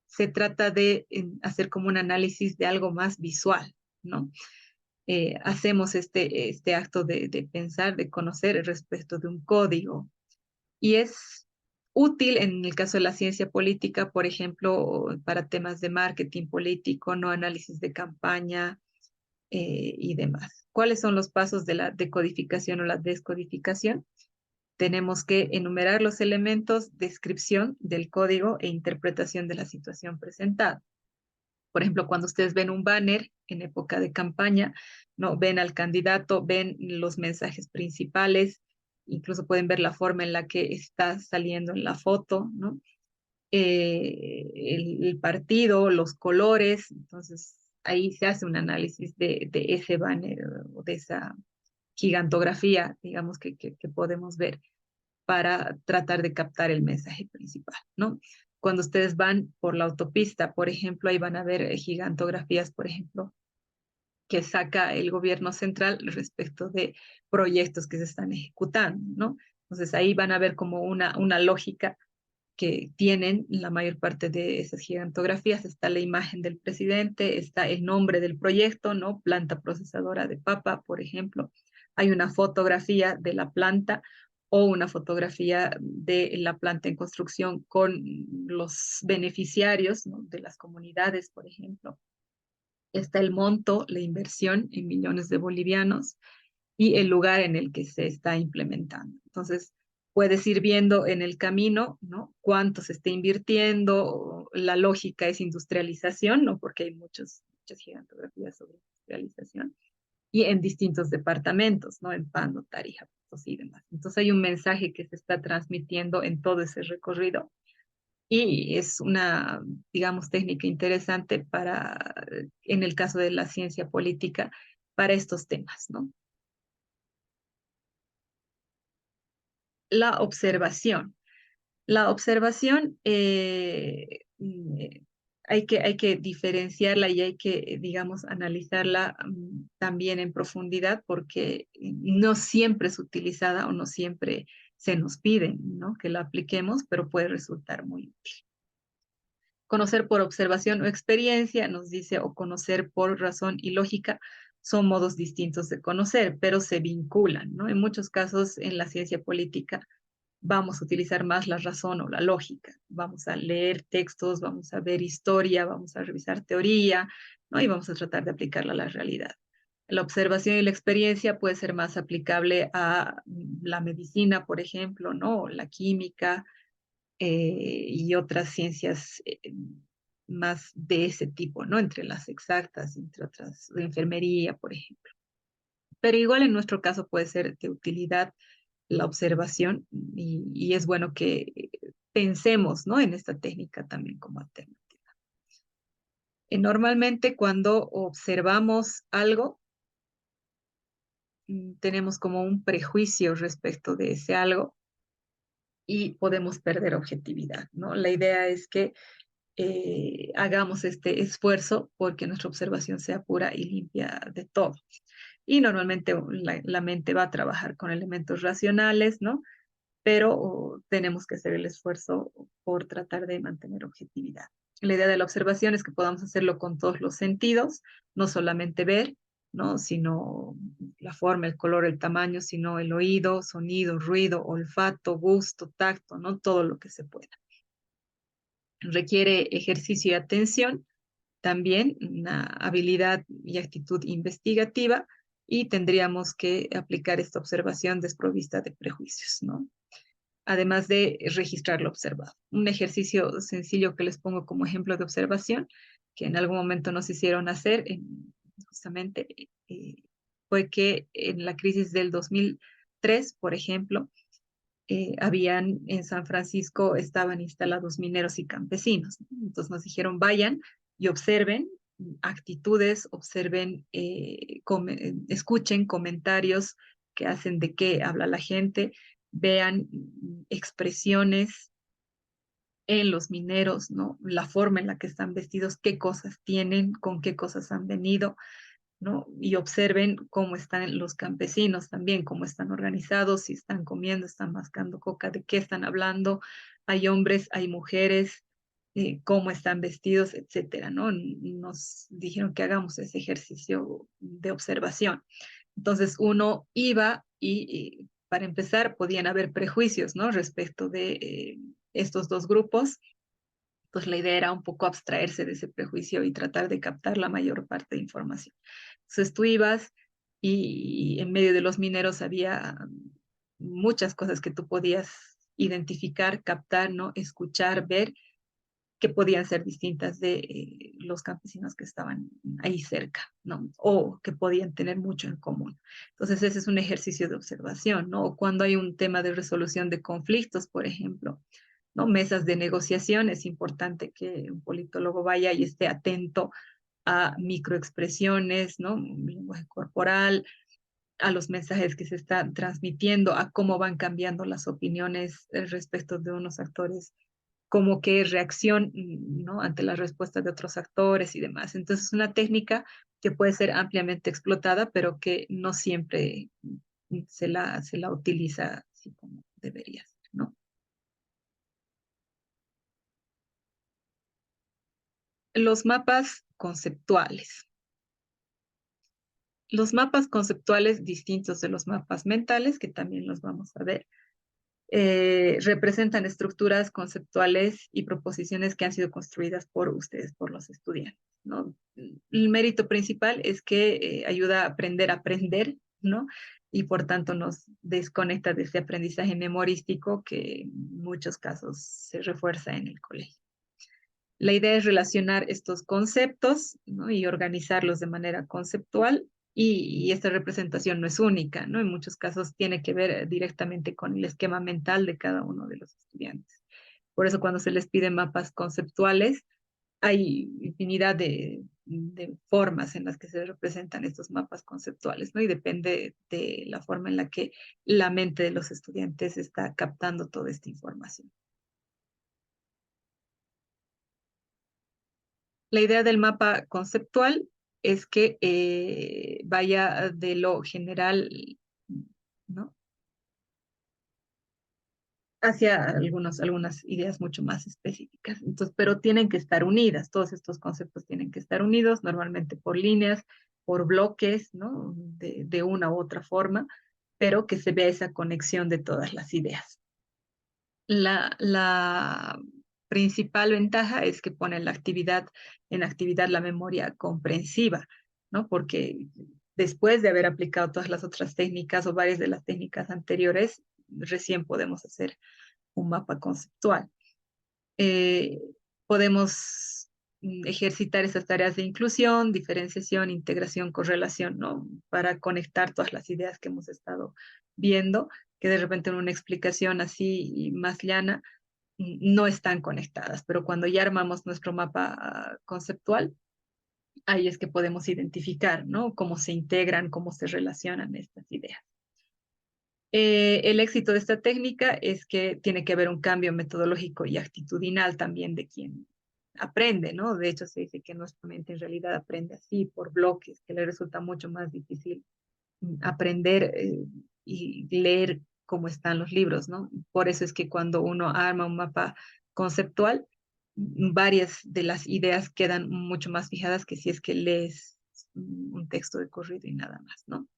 se trata de hacer como un análisis de algo más visual, ¿no? Hacemos este acto de pensar, de conocer respecto de un código. Y es útil en el caso de la ciencia política, por ejemplo, para temas de marketing político, no análisis de campaña y demás. ¿Cuáles son los pasos de la decodificación o la descodificación? Tenemos que enumerar los elementos, descripción del código e interpretación de la situación presentada. Por ejemplo, cuando ustedes ven un banner en época de campaña, ¿no? Ven al candidato, ven los mensajes principales, incluso pueden ver la forma en la que está saliendo en la foto, ¿no? El partido, los colores, entonces ahí se hace un análisis de ese banner o de esa gigantografía, digamos, que podemos ver para tratar de captar el mensaje principal, ¿no? Cuando ustedes van por la autopista, por ejemplo, ahí van a ver gigantografías, por ejemplo, que saca el gobierno central respecto de proyectos que se están ejecutando, ¿no? Entonces ahí van a ver como una lógica que tienen la mayor parte de esas gigantografías. Está la imagen del presidente, está el nombre del proyecto, ¿no? Planta procesadora de papa, por ejemplo. Hay una fotografía de la planta o una fotografía de la planta en construcción con los beneficiarios, ¿no? De las comunidades, por ejemplo. Está el monto, la inversión en millones de bolivianos y el lugar en el que se está implementando. Entonces, puedes ir viendo en el camino, ¿no? Cuánto se está invirtiendo, la lógica es industrialización, ¿no? Porque hay muchas gigantografías sobre industrialización y en distintos departamentos, ¿no? En Pando, Tarija, Potosí y demás. Entonces hay un mensaje que se está transmitiendo en todo ese recorrido y es una, digamos, técnica interesante para, en el caso de la ciencia política, para estos temas, ¿no? La observación. La observación hay que diferenciarla y hay que, digamos, analizarla también en profundidad porque no siempre es utilizada o no siempre se nos pide, ¿no? Que la apliquemos, pero puede resultar muy útil. Conocer por observación o experiencia, nos dice, o conocer por razón y lógica, son modos distintos de conocer, pero se vinculan, ¿no? En muchos casos en la ciencia política vamos a utilizar más la razón o la lógica. Vamos a leer textos, vamos a ver historia, vamos a revisar teoría, ¿no? Y vamos a tratar de aplicarla a la realidad. La observación y la experiencia puede ser más aplicable a la medicina, por ejemplo, ¿no? La química y otras ciencias más de ese tipo, ¿no? Entre las exactas, entre otras, de enfermería, por ejemplo. Pero igual en nuestro caso puede ser de utilidad la observación y es bueno que pensemos, ¿no? En esta técnica también como alternativa. Normalmente cuando observamos algo, tenemos como un prejuicio respecto de ese algo y podemos perder objetividad, ¿no? La idea es que hagamos este esfuerzo porque nuestra observación sea pura y limpia de todo. Y normalmente la mente va a trabajar con elementos racionales, ¿no? Pero tenemos que hacer el esfuerzo por tratar de mantener objetividad. La idea de la observación es que podamos hacerlo con todos los sentidos, no solamente ver, ¿no? Sino la forma, el color, el tamaño, sino el oído, sonido, ruido, olfato, gusto, tacto, ¿no? Todo lo que se pueda. Requiere ejercicio y atención, también una habilidad y actitud investigativa, y tendríamos que aplicar esta observación desprovista de prejuicios, ¿no? Además de registrar lo observado. Un ejercicio sencillo que les pongo como ejemplo de observación, que en algún momento nos hicieron hacer, justamente, fue que en la crisis del 2003, por ejemplo, habían en San Francisco, estaban instalados mineros y campesinos. Entonces nos dijeron, vayan y observen actitudes, observen, escuchen comentarios que hacen de qué habla la gente, vean expresiones en los mineros, ¿no? La forma en la que están vestidos, qué cosas tienen, con qué cosas han venido, ¿no? Y observen cómo están los campesinos también, cómo están organizados, si están comiendo, están mascando coca, de qué están hablando, hay hombres, hay mujeres, cómo están vestidos, etcétera, ¿no? Nos dijeron que hagamos ese ejercicio de observación. Entonces uno iba y para empezar podían haber prejuicios, ¿no? Respecto de estos dos grupos. Pues la idea era un poco abstraerse de ese prejuicio y tratar de captar la mayor parte de información. Entonces tú ibas y en medio de los mineros había muchas cosas que tú podías identificar, captar, ¿no? Escuchar, ver, que podían ser distintas de los campesinos que estaban ahí cerca, ¿no? O que podían tener mucho en común. Entonces ese es un ejercicio de observación, ¿no? O cuando hay un tema de resolución de conflictos, por ejemplo, ¿no? Mesas de negociación, es importante que un politólogo vaya y esté atento a microexpresiones, ¿no? Lenguaje corporal, a los mensajes que se están transmitiendo, a cómo van cambiando las opiniones respecto de unos actores, como que reacción, ¿no? Ante la respuesta de otros actores y demás. Entonces, es una técnica que puede ser ampliamente explotada, pero que no siempre se la utiliza así como debería ser, ¿no? Los mapas conceptuales. Los mapas conceptuales distintos de los mapas mentales, que también los vamos a ver, representan estructuras conceptuales y proposiciones que han sido construidas por ustedes, por los estudiantes, ¿no? El mérito principal es que ayuda a aprender, ¿no? Y por tanto nos desconecta de ese aprendizaje memorístico que en muchos casos se refuerza en el colegio. La idea es relacionar estos conceptos, ¿no? Y organizarlos de manera conceptual. Y esta representación no es única, ¿no? En muchos casos tiene que ver directamente con el esquema mental de cada uno de los estudiantes. Por eso cuando se les piden mapas conceptuales, hay infinidad de formas en las que se representan estos mapas conceptuales, ¿no? Y depende de la forma en la que la mente de los estudiantes está captando toda esta información. La idea del mapa conceptual es que vaya de lo general, ¿no? Hacia algunas ideas mucho más específicas. Entonces, pero tienen que estar unidas, todos estos conceptos tienen que estar unidos, normalmente por líneas, por bloques, ¿no? De una u otra forma, pero que se vea esa conexión de todas las ideas. La principal ventaja es que pone en actividad la memoria comprensiva, ¿no? Porque después de haber aplicado todas las otras técnicas o varias de las técnicas anteriores, recién podemos hacer un mapa conceptual. Eh, Podemos ejercitar esas tareas de inclusión, diferenciación, integración, correlación, ¿no? Para conectar todas las ideas que hemos estado viendo, que de repente en una explicación así más llana no están conectadas, pero cuando ya armamos nuestro mapa conceptual, ahí es que podemos identificar, ¿no? Cómo se integran, cómo se relacionan estas ideas. El éxito de esta técnica es que tiene que haber un cambio metodológico y actitudinal también de quien aprende, ¿no? De hecho, se dice que nuestra mente en realidad aprende así, por bloques, que le resulta mucho más difícil aprender y leer cómo están los libros, ¿no? Por eso es que cuando uno arma un mapa conceptual, varias de las ideas quedan mucho más fijadas que si es que lees un texto de corrido y nada más, ¿no?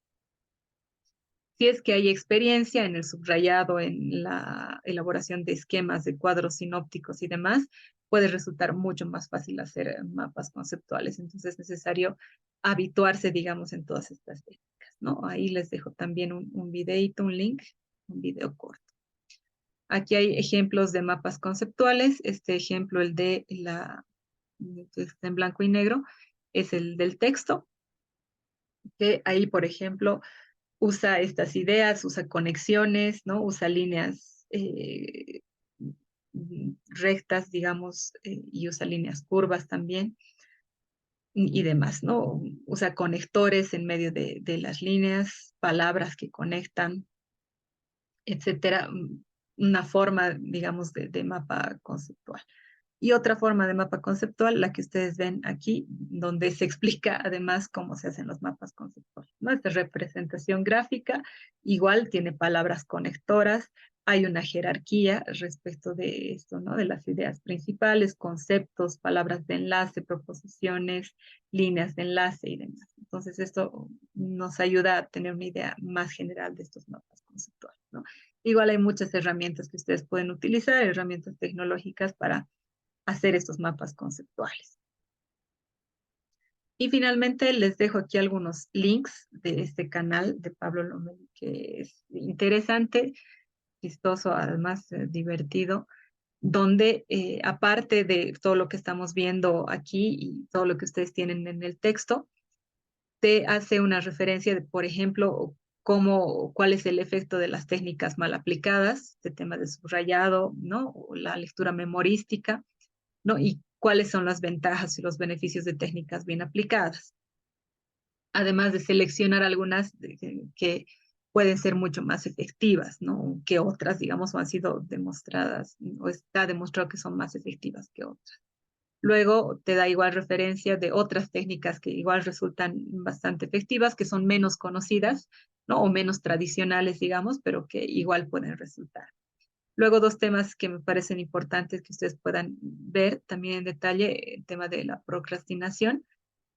Si es que hay experiencia en el subrayado, en la elaboración de esquemas, de cuadros sinópticos y demás, puede resultar mucho más fácil hacer mapas conceptuales. Entonces es necesario habituarse, digamos, en todas estas técnicas, ¿no? Ahí les dejo también un videito, un link, un video corto. Aquí hay ejemplos de mapas conceptuales. Este ejemplo, el de que está en blanco y negro, es el del texto, que ahí, por ejemplo, usa estas ideas, usa conexiones, ¿no? Usa líneas rectas, digamos, y usa líneas curvas también y demás, ¿no? Usa conectores en medio de las líneas, palabras que conectan, etcétera. Una forma, digamos, de mapa conceptual. Y otra forma de mapa conceptual, la que ustedes ven aquí, donde se explica además cómo se hacen los mapas conceptuales, ¿no? Esta representación gráfica igual tiene palabras conectoras, hay una jerarquía respecto de esto, ¿no? De las ideas principales, conceptos, palabras de enlace, proposiciones, líneas de enlace y demás. Entonces esto nos ayuda a tener una idea más general de estos mapas conceptuales, ¿no? Igual hay muchas herramientas que ustedes pueden utilizar, herramientas tecnológicas para hacer estos mapas conceptuales. Y finalmente les dejo aquí algunos links de este canal de Pablo Lomeli, que es interesante, chistoso, además divertido, donde aparte de todo lo que estamos viendo aquí y todo lo que ustedes tienen en el texto, te hace una referencia de, por ejemplo, cuál es el efecto de las técnicas mal aplicadas, este tema de subrayado, ¿no? O la lectura memorística, ¿no? Y cuáles son las ventajas y los beneficios de técnicas bien aplicadas. Además de seleccionar algunas que pueden ser mucho más efectivas, ¿no? Que otras, digamos, o han sido demostradas, o está demostrado que son más efectivas que otras. Luego te da igual referencia de otras técnicas que igual resultan bastante efectivas, que son menos conocidas, ¿no? O menos tradicionales, digamos, pero que igual pueden resultar. Luego, dos temas que me parecen importantes que ustedes puedan ver también en detalle, el tema de la procrastinación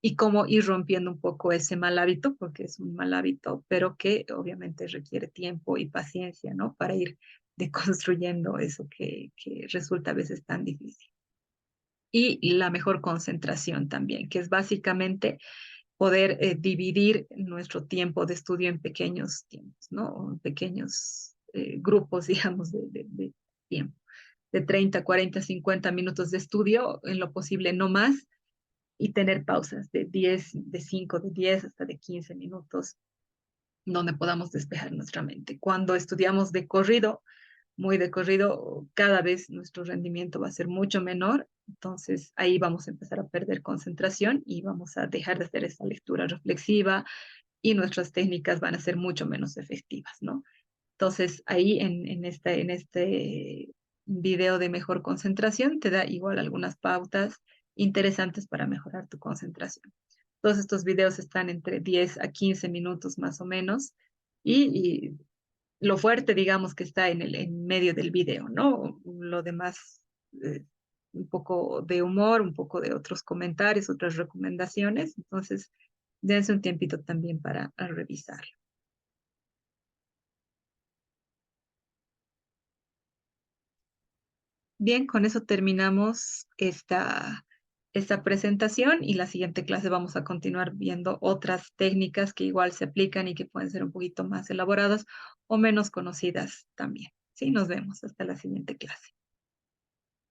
y cómo ir rompiendo un poco ese mal hábito, porque es un mal hábito, pero que obviamente requiere tiempo y paciencia, ¿no? Para ir deconstruyendo eso que resulta a veces tan difícil. Y la mejor concentración también, que es básicamente poder dividir nuestro tiempo de estudio en pequeños tiempos, ¿no? En pequeños grupos, digamos, de tiempo, de 30, 40, 50 minutos de estudio, en lo posible no más, y tener pausas de 10, de 5, de 10 hasta de 15 minutos, donde podamos despejar nuestra mente. Cuando estudiamos de corrido, muy de corrido, cada vez nuestro rendimiento va a ser mucho menor. Entonces ahí vamos a empezar a perder concentración y vamos a dejar de hacer esa lectura reflexiva y nuestras técnicas van a ser mucho menos efectivas, ¿no? Entonces ahí en este video de mejor concentración te da igual algunas pautas interesantes para mejorar tu concentración. Todos estos videos están entre 10 a 15 minutos más o menos y lo fuerte, digamos, que está en el en medio del video, ¿no? Lo demás, eh, un poco de humor, un poco de otros comentarios, otras recomendaciones. Entonces, dense un tiempito también para revisarlo. Bien, con eso terminamos esta presentación y la siguiente clase vamos a continuar viendo otras técnicas que igual se aplican y que pueden ser un poquito más elaboradas o menos conocidas también. Sí, nos vemos hasta la siguiente clase.